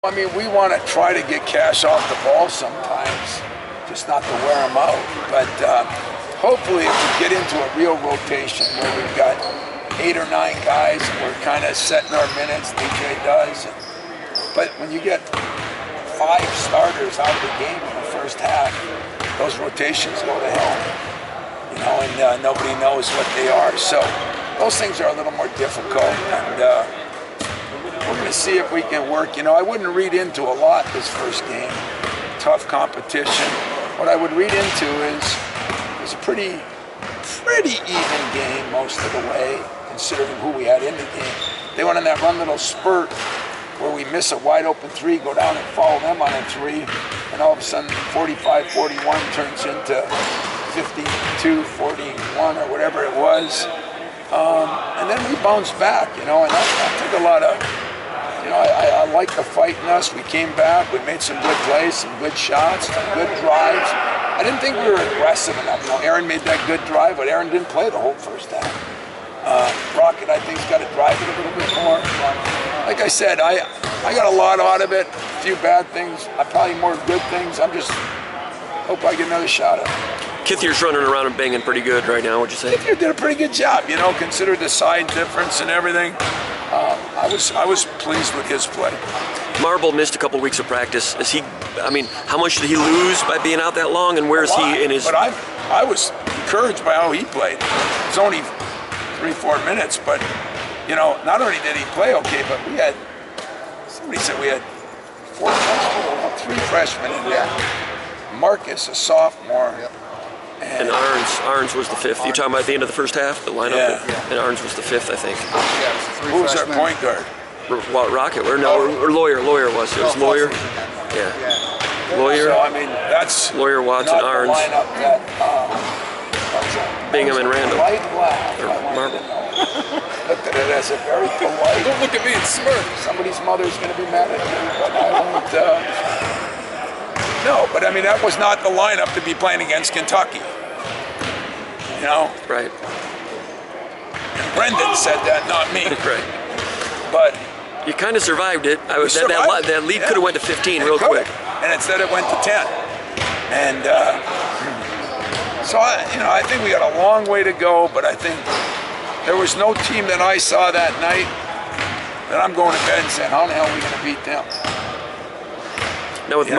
I mean, we want to try to get Cash off the ball sometimes, just not to wear him out. But hopefully if we get into a real rotation where we've got 8 or 9 guys and we're kind of setting our minutes, DJ does. But when you get 5 starters out of the game in the first half, those rotations go to hell. You know, and nobody knows what they are. So those things are a little more difficult. And we're going to see if we can work. You know, I wouldn't read into a lot this first game. Tough competition. What I would read into is it was a pretty even game most of the way, considering who we had in the game. They went on that one little spurt where we miss a wide open 3, go down and follow them on a 3, and all of a sudden 45-41 turns into 52-41 or whatever it was. And then we bounced back, you know, and that took a lot of, you know, I like the fight in us. We came back, we made some good plays, some good shots, some good drives. I didn't think we were aggressive enough. You know, Aaron made that good drive, but Aaron didn't play the whole first half. Rocket, I think, has got to drive it a little bit more. Like I said, I got a lot out of it, a few bad things, probably more good things. I'm just hope I get another shot at it. Kithier's running around and banging pretty good right now, would you say? Kithier did a pretty good job, you know, consider the side difference and everything. I was pleased with his play. Marble missed a couple weeks of practice. Is he? I mean, how much did he lose by being out that long? And where's he in his? But I was encouraged by how he played. It's only 3-4 minutes, but you know, not only did he play okay, but we had somebody said we had 3 freshmen in there. Marcus, a sophomore. Yep. And Arns was the 5th. You're talking about the end of the first half, the lineup? Yeah. And Arns was the 5th, I think. Yeah, who was our point guard? Rocket, or Lawyer was. It was Lawyer. Yeah. Lawyer. So, I mean, that's Lawyer, Watson, Arns. Bingham and Randall. Marble. Looked at it as a very polite. Don't look at me and smirk. Somebody's mother's going to be mad at me, but I won't. No, but I mean, that was not the lineup to be playing against Kentucky. You know? Right. And Brendan said that, not me. Right. But you kind of survived it. That lead could have went to 15 real quick. And instead it went to 10. And so, I think we got a long way to go, but I think there was no team that I saw that night that I'm going to bed and saying, how the hell are we going to beat them? Now with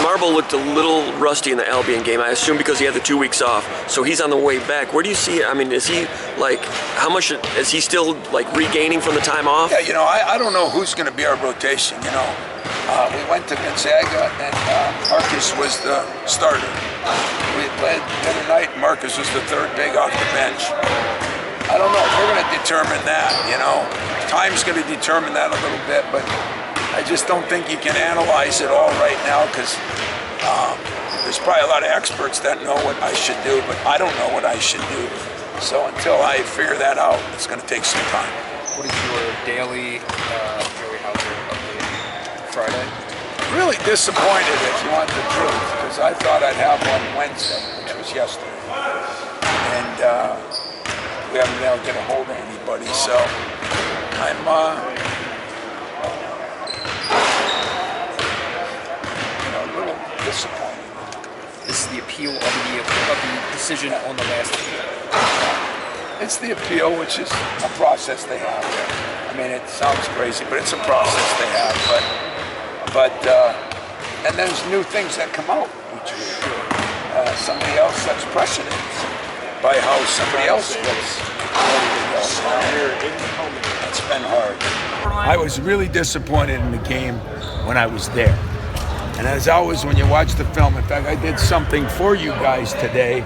Marble looked a little rusty in the Albion game, I assume because he had the 2 weeks off. So he's on the way back. Where do you see, I mean, is he like, how much, is he still like regaining from the time off? Yeah, you know, I don't know who's going to be our rotation, you know. We went to Gonzaga and Marcus was the starter. We played the other night, Marcus was the 3rd big off the bench. I don't know, we're going to determine that, you know. Time's going to determine that a little bit, but I just don't think you can analyze it all right now because there's probably a lot of experts that know what I should do, but I don't know what I should do. So until I figure that out, it's going to take some time. What is your daily Joey Hauser update Friday? Really disappointed, if you want the truth, because I thought I'd have one Wednesday, which was yesterday. And we haven't been able to get a hold of anybody, so I'm disappointed. This is the appeal of the decision on the last appeal. It's the appeal, which is a process they have. I mean, it sounds crazy, but it's a process they have. But and there's new things that come out, which somebody else sets precedence by how somebody else gets ready to go. It's been hard. I was really disappointed in the game when I was there. And as always, when you watch the film, in fact, I did something for you guys today.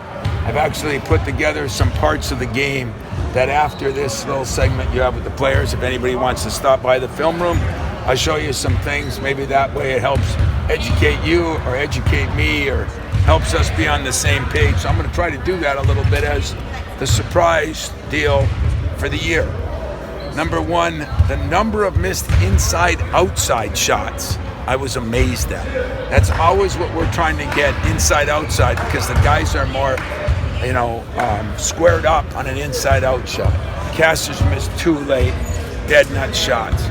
I've actually put together some parts of the game that after this little segment you have with the players, if anybody wants to stop by the film room, I'll show you some things. Maybe that way it helps educate you or educate me or helps us be on the same page. So I'm going to try to do that a little bit as the surprise deal for the year. Number 1, the number of missed inside-outside shots. I was amazed at. That's always what we're trying to get, inside-outside, because the guys are more, squared up on an inside-out shot. Casters missed 2 late, dead nut shots.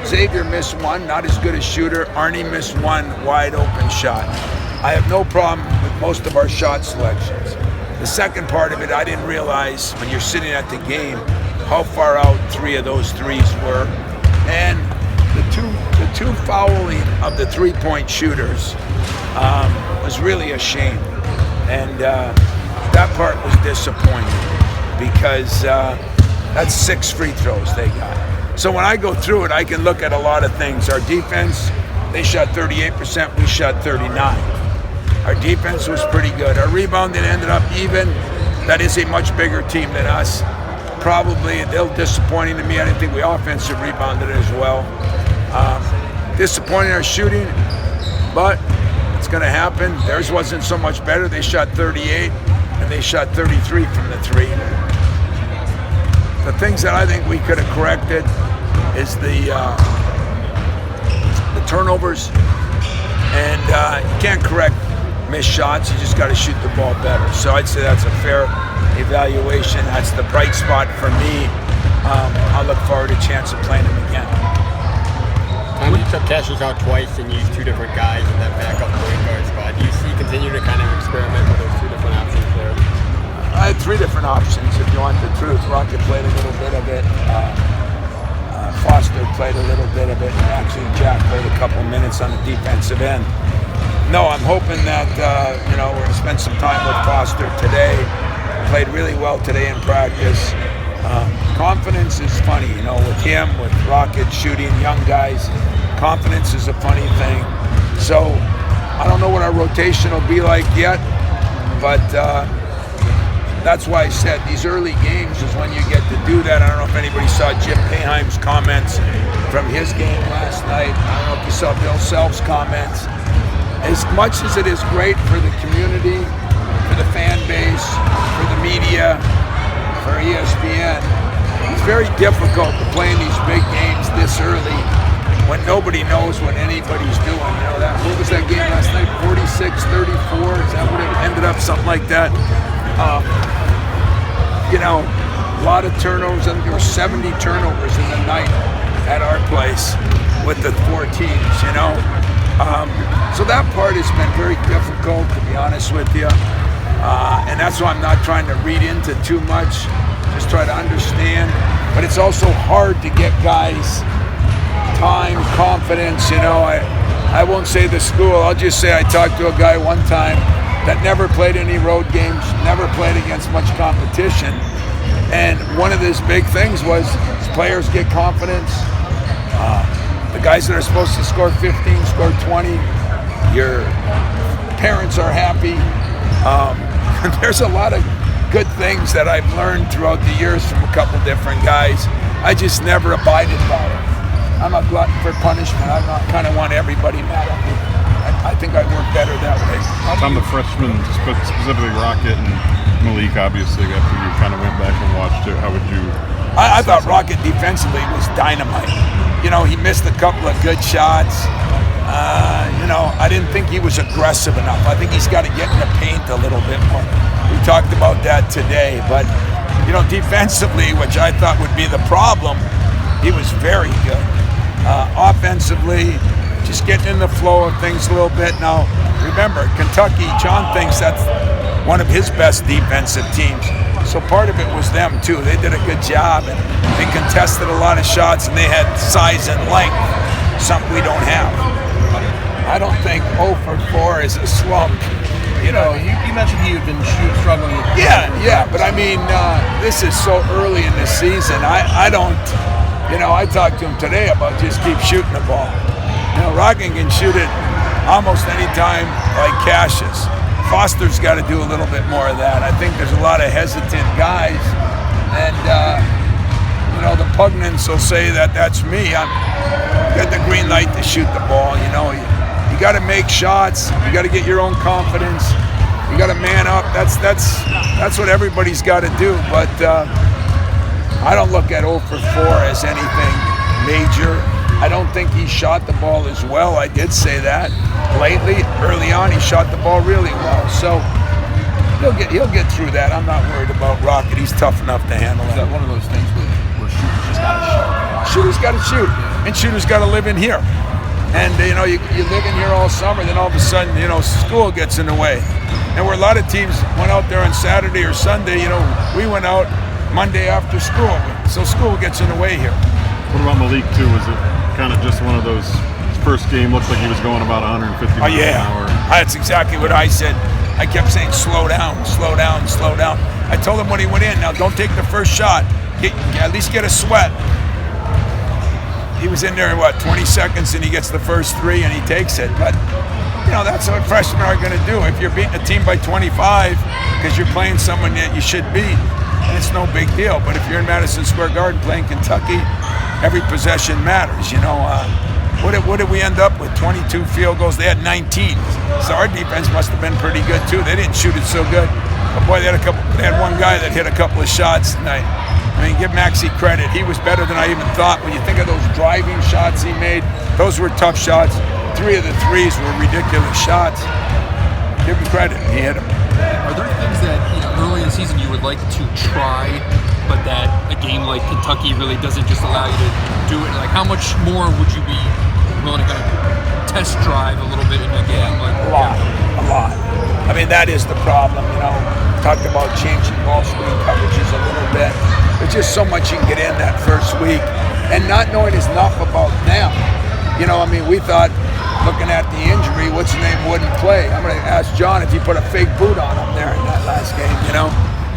Xavier missed one, not as good a shooter. Arnie missed one wide open shot. I have no problem with most of our shot selections. The second part of it, I didn't realize when you're sitting at the game how far out 3 of those threes were. And the two fouling of the three-point shooters was really a shame. And that part was disappointing because that's 6 free throws they got. So when I go through it, I can look at a lot of things. Our defense, they shot 38%, we shot 39%. Our defense was pretty good. Our rebounding ended up even. That is a much bigger team than us. Probably a little disappointing to me. I didn't think we offensive rebounded as well. Disappointing our shooting, but it's going to happen. Theirs wasn't so much better. They shot 38, and they shot 33 from the 3. The things that I think we could have corrected is the turnovers, and you can't correct missed shots. You just got to shoot the ball better. So I'd say that's a fair evaluation. That's the bright spot for me. I'll look forward to a chance of playing him again. Tom, you took Cassius out twice and used 2 different guys in that backup point guard spot. Do you see continue to kind of experiment with those 2 different options there? I had 3 different options, if you want the truth. Rocket played a little bit of it. Foster played a little bit of it. And actually, Jack played a couple minutes on the defensive end. No, I'm hoping that, we're going to spend some time with Foster today. Played really well today in practice. Confidence is funny, with him, with Rocket shooting young guys. Confidence is a funny thing. So I don't know what our rotation will be like yet, but that's why I said these early games is when you get to do that. I don't know if anybody saw Jim Boeheim's comments from his game last night. I don't know if you saw Bill Self's comments. As much as it is great for the community, for the fan base, for the media, for ESPN, it's very difficult to play in these big games this early when nobody knows what anybody's doing. What was that game last night? 46-34? Is that what it ended up? Something like that. A lot of turnovers. I think there were 70 turnovers in the night at our place with the 4 teams, So that part has been very difficult, to be honest with you. And that's why I'm not trying to read into too much, just try to understand. But it's also hard to get guys time, confidence, I won't say the school, I'll just say I talked to a guy one time that never played any road games, never played against much competition. And one of his big things was his players get confidence. The guys that are supposed to score 15 score 20. Your parents are happy. There's a lot of good things that I've learned throughout the years from a couple different guys. I just never abided by it. I'm a glutton for punishment. I kind of want everybody mad at me. I think I work better that way. Tom, the freshmen, specifically Rocket and Malik, obviously, after you kind of went back and watched it, how would you? I thought Rocket defensively was dynamite. He missed a couple of good shots. I didn't think he was aggressive enough. I think he's got to get in the paint a little bit more. We talked about that today. But, defensively, which I thought would be the problem, he was very good. Offensively, just getting in the flow of things a little bit. Now, remember, Kentucky, John thinks that's one of his best defensive teams. So part of it was them, too. They did a good job, and they contested a lot of shots, and they had size and length, something we don't have. I don't think 0 for 4 is a slump. You mentioned he had been struggling. Yeah, but I mean, this is so early in the season. I don't, I talked to him today about just keep shooting the ball. Rocket can shoot it almost any time like Cassius. Foster's got to do a little bit more of that. I think there's a lot of hesitant guys, and the pugnants will say that that's me. I got the green light to shoot the ball. You got to make shots. You got to get your own confidence. You got to man up. That's what everybody's got to do. But I don't look at 0 for 4 as anything major. I don't think he shot the ball as well. I did say that. Lately, early on, he shot the ball really well. So he'll get through that. I'm not worried about Rocket. He's tough enough to handle it. Is that one of those things where shooters just got to shoot? Shooters got to shoot. and shooters got to live in here. And you know, you live in here all summer, then all of a sudden, you know, school gets in the way. And where a lot of teams went out there on Saturday or Sunday, you know, we went out Monday after school. So school gets in the way here. What about Malik too? Was it kind of just one of those? His first game looked like he was going about 150 miles an hour. That's exactly what I said. I kept saying, slow down, slow down, slow down. I told him when he went in, now don't take the first shot. At least get a sweat. He was in there in 20 seconds, and he gets the first 3 and he takes it. But you know, that's what freshmen are going to do. If you're beating a team by 25 because you're playing someone that you should beat, and it's no big deal. But if you're in Madison Square Garden playing Kentucky, every possession matters. You know, what did we end up with? 22 field goals. They had 19. So our defense must have been pretty good too. They didn't shoot it so good, but boy, they had one guy that hit a couple of shots tonight. I mean, give Maxey credit. He was better than I even thought. When you think of those driving shots he made, those were tough shots. 3 of the 3s were ridiculous shots. Give him credit. He hit them. Are there things that, you know, early in the season you would like to try, but that a game like Kentucky really doesn't just allow you to do it? Like, how much more would you be willing to kind of test drive a little bit in a game? Like, A lot. I mean, that is the problem, you know. Talked about changing ball screen coverages a little bit. There's just so much you can get in that first week, and not knowing enough about them. You know, I mean, we thought, looking at the injury, what's his name wouldn't play. I'm going to ask John if he put a fake boot on him there in that last game, you know.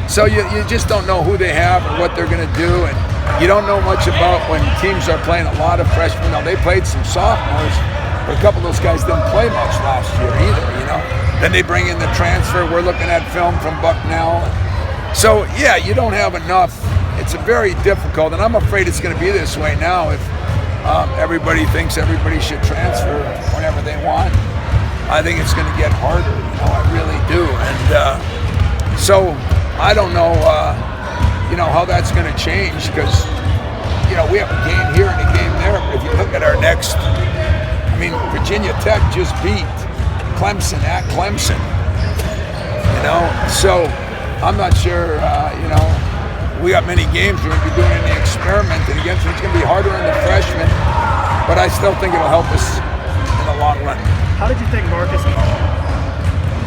So you just don't know who they have or what they're going to do, and you don't know much about when teams are playing a lot of freshmen. Now, they played some sophomores, but a couple of those guys didn't play much last year either, you know. Then they bring in the transfer. We're looking at film from Bucknell. So, yeah, you don't have enough. It's a very difficult, and I'm afraid it's going to be this way now if everybody thinks everybody should transfer whenever they want. I think it's going to get harder, you know, I really do. And so I don't know, you know, how that's going to change because, you know, we have a game here and a game there. But if you look at our next, I mean, Virginia Tech just beat Clemson at Clemson, you know. So I'm not sure, you know, we got many games we're going to be doing in the experiment, and again, so it's going to be harder on the freshmen, but I still think it'll help us in the long run. How did you think Marcus?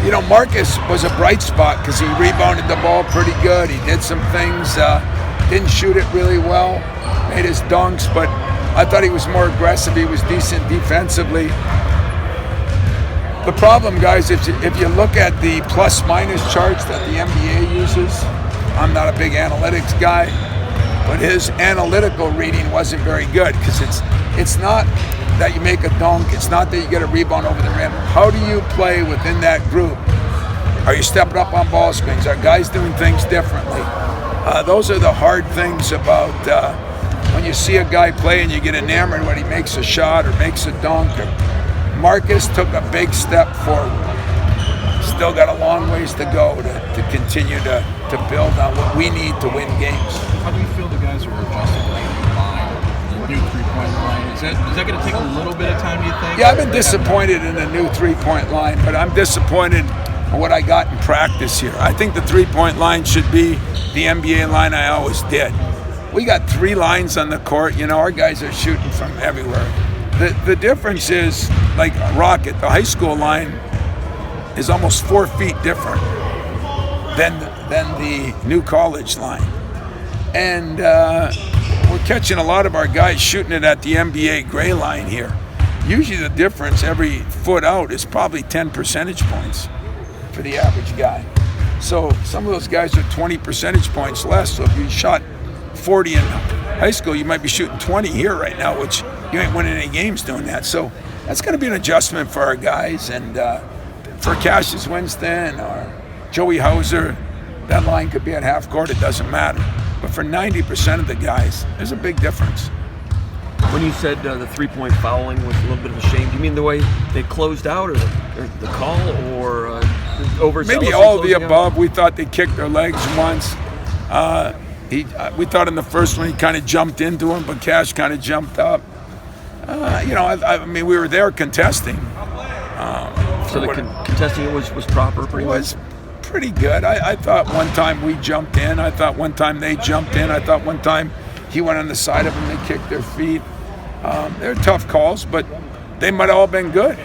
You know, Marcus was a bright spot because he rebounded the ball pretty good. He did some things, didn't shoot it really well, made his dunks, but I thought he was more aggressive. He was decent defensively. The problem, guys, if you look at the plus-minus charts that the NBA uses, I'm not a big analytics guy, but his analytical reading wasn't very good because it's not that you make a dunk, it's not that you get a rebound over the rim. How do you play within that group? Are you stepping up on ball screens? Are guys doing things differently? Those are the hard things about when you see a guy play and you get enamored when he makes a shot or makes a dunk. Marcus took a big step forward. Still got a long ways to go to continue to build on what we need to win games. How do you feel the guys are adjusting to the line, the new three-point line? Is that going to take a little bit of time, you think? Yeah, I've been disappointed in the new three-point line, but I'm disappointed in what I got in practice here. I think the three-point line should be the NBA line I always did. We got 3 lines on the court. You know, our guys are shooting from everywhere. The difference is, like Rocket, the high school line is almost 4 feet different than the new college line. And we're catching a lot of our guys shooting it at the NBA gray line here. Usually the difference every foot out is probably 10 percentage points for the average guy. So some of those guys are 20 percentage points less. So if you shot 40 in high school, you might be shooting 20 here right now, which you ain't winning any games doing that. So that's going to be an adjustment for our guys. And for Cassius Winston or Joey Hauser, that line could be at half court, it doesn't matter. But for 90% of the guys, there's a big difference. When you said the three-point fouling was a little bit of a shame, do you mean the way they closed out or the call or overzealous? Maybe all of the above. We thought they kicked their legs once. We thought in the first one he kind of jumped into him, but Cash kind of jumped up. You know, I mean, we were there contesting. So the contesting was proper, pretty much? Was pretty good. I thought one time we jumped in. I thought one time they jumped in. I thought one time he went on the side of them, they kicked their feet. They're tough calls, but they might have all been good.